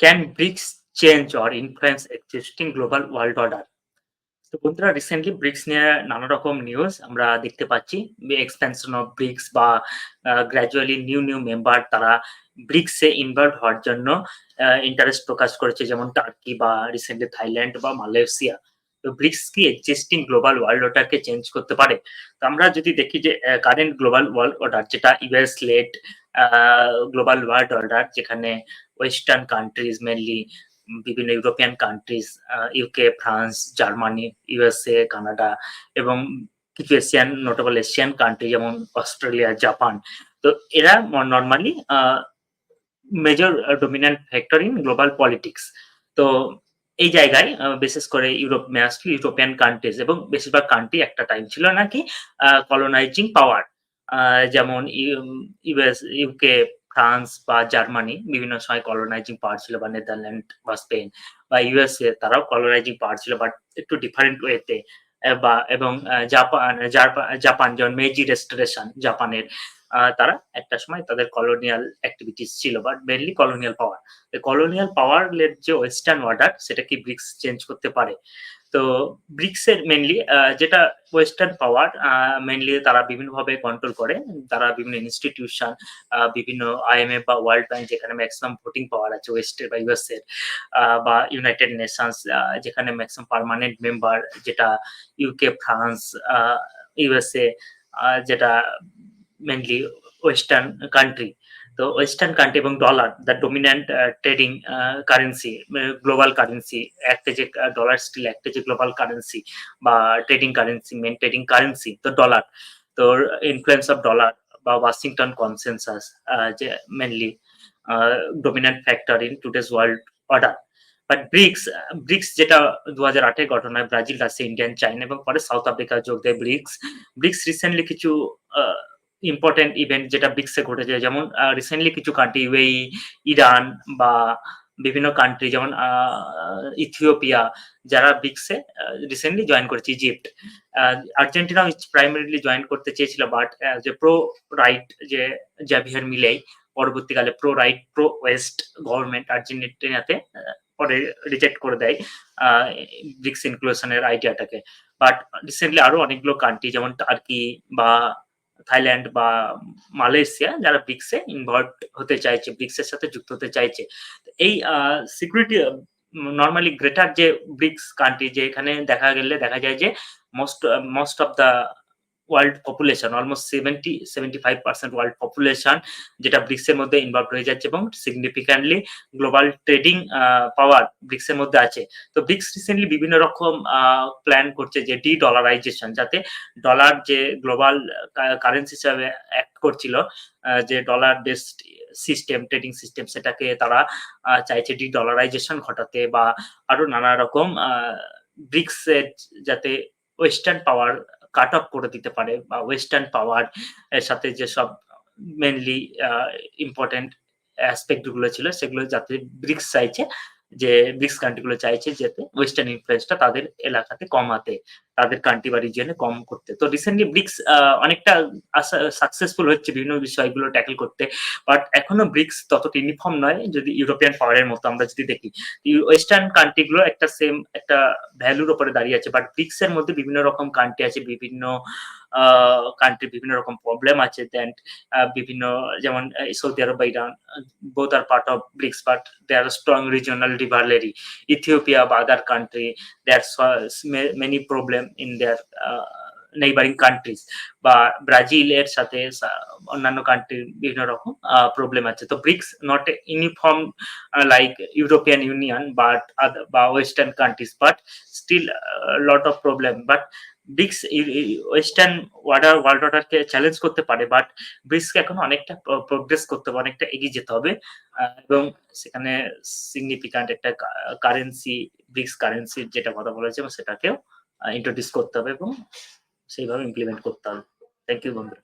Can BRICS change or influence existing global world order? তো বন্ধুরা, recently bricks নিয়ে নানা রকম নিউজ আমরা দেখতে পাচ্ছি। এক্সপ্যানশন অফ ব্রিক্স বা গ্র্যাজুয়ালি নিউ মেম্বার তারা ব্রিক্সে ইনভলভ হওয়ার জন্য ইন্টারেস্ট প্রকাশ করেছে, যেমন টার্কি বা রিসেন্টলি থাইল্যান্ড বা মালয়েশিয়া। তো ব্রিক্স কি এক্সিস্টিং গ্লোবাল ওয়ার্ল্ড অর্ডারকে চেঞ্জ করতে পারে? তো আমরা যদি দেখি যে কারেন্ট গ্লোবাল ওয়ার্ল্ড অর্ডার যেটা US led global world order, যেখানে ওয়েস্টার্ন কান্ট্রিজ মেনলি বিভিন্ন European countries, UK, France, Germany, USA, Canada এবং কিছু এশিয়ান নোটেবল এশিয়ান কান্ট্রি যেমন অস্ট্রেলিয়া, জাপান। তো এরা normally major dominant factor in global politics. তো এই জায়গায় বিশেষ করে মোস্টলি ইউরোপিয়ান কান্ট্রিজ এবং বেশিরভাগ কান্ট্রি একটা টাইম ছিল নাকি কলোনাইজিং পাওয়ার। যেমন ইউএস, ইউকে, ফ্রান্স বা জার্মানি বিভিন্ন সময় কলোনাইজিং পাওয়ার ছিল, বা নেদারল্যান্ড বা স্পেন বা ইউএসএ তারাও কলোনাইজিং পাওয়ার ছিল, বাট একটু ডিফারেন্ট ওয়েতে। বা এবং জাপান যেমন মেইজি রেস্টোরেশন জাপানের, তারা একটা সময় তাদের কলোনিয়াল অ্যাক্টিভিটিস ছিল, but mainly colonial power. Colonial power led যে ওয়েস্টার্ন অর্ডার সেটা কি ব্রিক্স চেঞ্জ করতে পারে? তো ব্রিক্স এর মেইনলি যেটা ওয়েস্টার্ন পাওয়ার মেইনলি তারা বিভিন্নভাবে কন্ট্রোল করে। তারা বিভিন্ন ইনস্টিটিউশন, বিভিন্ন আইএমএফ বা ওয়ার্ল্ড ব্যাংক যেখানে ম্যাক্সিমাম ভোটিং পাওয়ার আছে ওয়েস্টের বা ইউএস এর, বা ইউনাইটেড নেশনস যেখানে ম্যাক্সিমাম পার্মানেন্ট মেম্বার, যেটা ইউকে, ফ্রান্স, ইউএসএ, যেটা মেইনলি ওয়েস্টার্ন কান্ট্রি। তো ওয়েস্টার্ন কান্ট্রি এবং dollar the dominant trading currency, global currency. একটা যে ডলার স্টিল একটা যে গ্লোবাল কারেন্সি বা মেইন ট্রেডিং কারেন্সি তো ডলার। তো ইনফ্লুয়েন্স অফ ডলার বা ওয়াশিংটন কনসেনসাস যে mainly dominant factor in today's world order. But bricks যেটা 2008 এর ঘটনা, ব্রাজিল, রাশিয়া, ইন্ডিয়ান, চায়না এবং পরে সাউথ আফ্রিকা যোগ দেয় ব্রিক্স। ব্রিক্স রিসেন্টলি কিছু ইম্পর্টেন্ট ইভেন্ট যেটা ব্রিক্সে ঘটেছে, যেমন রিসেন্টলি কিছু কান্ট্রি ইউএই, ইরান বা বিভিন্ন কান্ট্রি যেমন ইথিওপিয়া, যারা ব্রিক্সে রিসেন্টলি জয়েন করেছে। ইজিপ্ট, আর্জেন্টিনাও প্রাইমারিলি জয়েন করতে চেয়েছিল, বাট যে প্রো রাইট যে জাভিয়ার মিলেই পরবর্তীকালে pro right pro west government আর্জেন্টিনাতে পরে রিজেক্ট করে দেয় ব্রিক্স ইনক্লুশনের আইডিয়াটাকে। বাট রিসেন্টলি আরো অনেকগুলো কান্ট্রি যেমন টার্কি বা থাইল্যান্ড বা মালয়েশিয়া, যারা ব্রিক্সে ইনভলভ হতে চাইছে, ব্রিক্সের সাথে যুক্ত হতে চাইছে। এই সিকিউরিটি নরমালি গ্রেটার যে ব্রিক্স কান্ট্রি, যে এখানে দেখা যায় যে most of the world population, almost 75% world population যেটা ব্রিক্সের মধ্যে ইনভলভ হয়ে যাচ্ছে এবং সিগনিফিক্যান্টলি গ্লোবাল ট্রেডিং পাওয়ার ব্রিক্সের মধ্যে আছে। তো ব্রিক্স রিসেন্টলি বিভিন্ন রকম প্ল্যান করছে যে ডলারাইজেশন, যাতে ডলার যে গ্লোবাল কারেন্সি হিসাবে অ্যাক্ট করছিল, যে dollar based system, trading system, সেটাকে তারা চাইছে ডলারাইজেশন ঘটাতে, বা আরো নানা রকম ব্রিক্স এর যাতে ওয়েস্টার্ন পাওয়ার কাট অফ করে দিতে পারে, বা ওয়েস্টার্ন পাওয়ার এর সাথে যেসব মেইনলি ইম্পোর্টেন্ট অ্যাসপেক্ট গুলো ছিল সেগুলো যাতে ব্রিক্স চাইছে, যে ব্রিক্স কান্ট্রি গুলো চাইছে যাতে ওয়েস্টার্ন ইনফ্লুয়েন্সটা তাদের এলাকাতে কমাতে, তাদের কান্ট্রি বা রিজিয়নে কম করতে। তো রিসেন্টলি ব্রিক্স অনেকটা সাকসেসফুল হচ্ছে বিভিন্ন বিষয়গুলো ট্যাকল করতে। বাট এখনো ব্রিক্স ততটা ইউনিফর্ম নয় যদি ইউরোপিয়ান পাওয়ারের মতো আমরা যদি দেখি। ওয়েস্টার্ন কান্ট্রি গুলো একটা সেম একটা ভ্যালুর উপরে দাঁড়িয়ে আছে, বাট ব্রিক্স এর মধ্যে বিভিন্ন রকম কান্ট্রি আছে, বিভিন্ন কান্ট্রি বিভিন্ন রকম প্রবলেম আছে। দেন বিভিন্ন যেমন সৌদি আরব বা Iran, both are part of BRICS, but there are strong regional rivalry. Ethiopia বা other country, there's many problem in their neighboring countries, বা ব্রাজিলের সাথে অন্যান্য কান্ট্রির বিভিন্ন রকম প্রবলেম আছে। তো BRICS not uniform like European Union বা western countries, but still lot of problem. But BRICS western world অর্ডারকে চ্যালেঞ্জ করতে পারে, বাট ব্রিক্সকে এখন অনেকটা প্রোগ্রেস করতে হবে, অনেকটা এগিয়ে যেতে হবে, এবং সেখানে সিগনিফিক্যান্ট একটা কারেন্সি, ব্রিক্স কারেন্সির যেটা কথা বলেছে এবং সেটাকেও ইন্ট্রোডিউস করতে হবে এবং সেইভাবে ইমপ্লিমেন্ট করতে হবে। থ্যাংক ইউ বন্ধুরা।